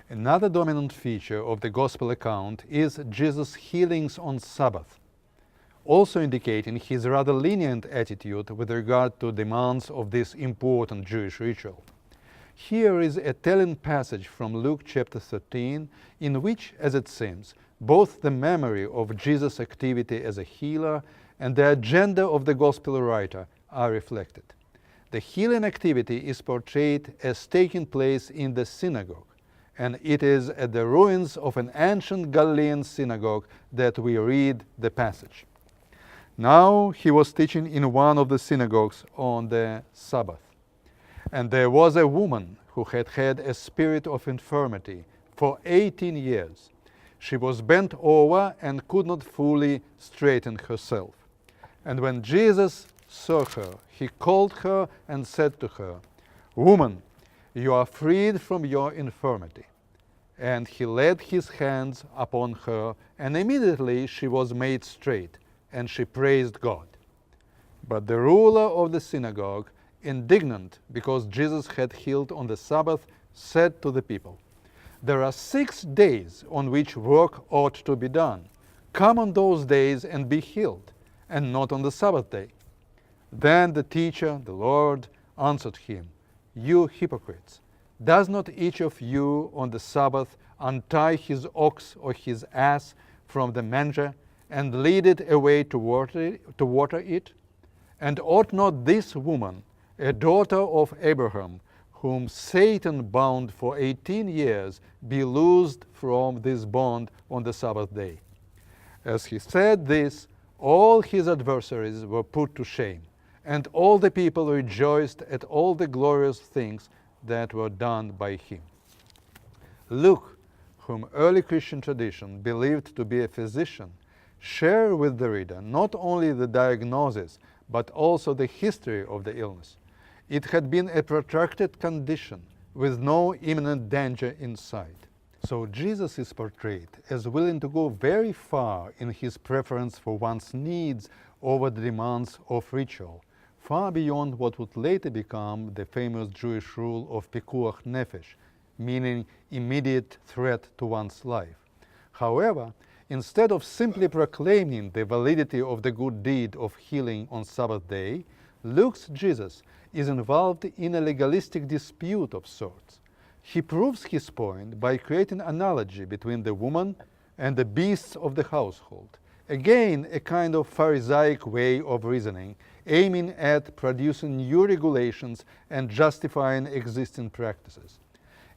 Another dominant feature of the Gospel account is Jesus' healings on Sabbath, also indicating his rather lenient attitude with regard to demands of this important Jewish ritual. Here is a telling passage from Luke chapter 13, in which, as it seems, both the memory of Jesus' activity as a healer and the agenda of the Gospel writer are reflected. The healing activity is portrayed as taking place in the synagogue, and it is at the ruins of an ancient Galilean synagogue that we read the passage. Now he was teaching in one of the synagogues on the Sabbath. And there was a woman who had had a spirit of infirmity for 18 years. She was bent over and could not fully straighten herself. And when Jesus saw her, he called her and said to her, "Woman, you are freed from your infirmity." And he laid his hands upon her, and immediately she was made straight, and she praised God. But the ruler of the synagogue, indignant because Jesus had healed on the Sabbath, said to the people, "There are 6 days on which work ought to be done. Come on those days and be healed, and not on the Sabbath day." Then the teacher, the Lord, answered him, "You hypocrites, does not each of you on the Sabbath untie his ox or his ass from the manger and lead it away to water it? And ought not this woman, a daughter of Abraham, whom Satan bound for 18 years, be loosed from this bond on the Sabbath day?" As he said this, all his adversaries were put to shame, and all the people rejoiced at all the glorious things that were done by him. Luke, whom early Christian tradition believed to be a physician, shared with the reader not only the diagnosis, but also the history of the illness. It had been a protracted condition with no imminent danger in sight. So Jesus is portrayed as willing to go very far in his preference for one's needs over the demands of ritual, far beyond what would later become the famous Jewish rule of pikuach nefesh, meaning immediate threat to one's life. However, instead of simply proclaiming the validity of the good deed of healing on Sabbath day, Luke's Jesus is involved in a legalistic dispute of sorts. He proves his point by creating an analogy between the woman and the beasts of the household. Again, a kind of Pharisaic way of reasoning, aiming at producing new regulations and justifying existing practices.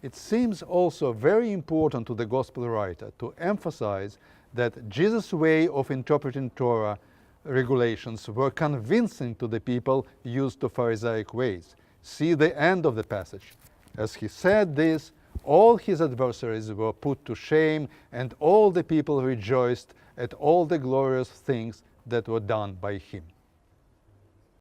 It seems also very important to the Gospel writer to emphasize that Jesus' way of interpreting Torah regulations were convincing to the people used to Pharisaic ways. See the end of the passage. As he said this, all his adversaries were put to shame, and all the people rejoiced at all the glorious things that were done by him.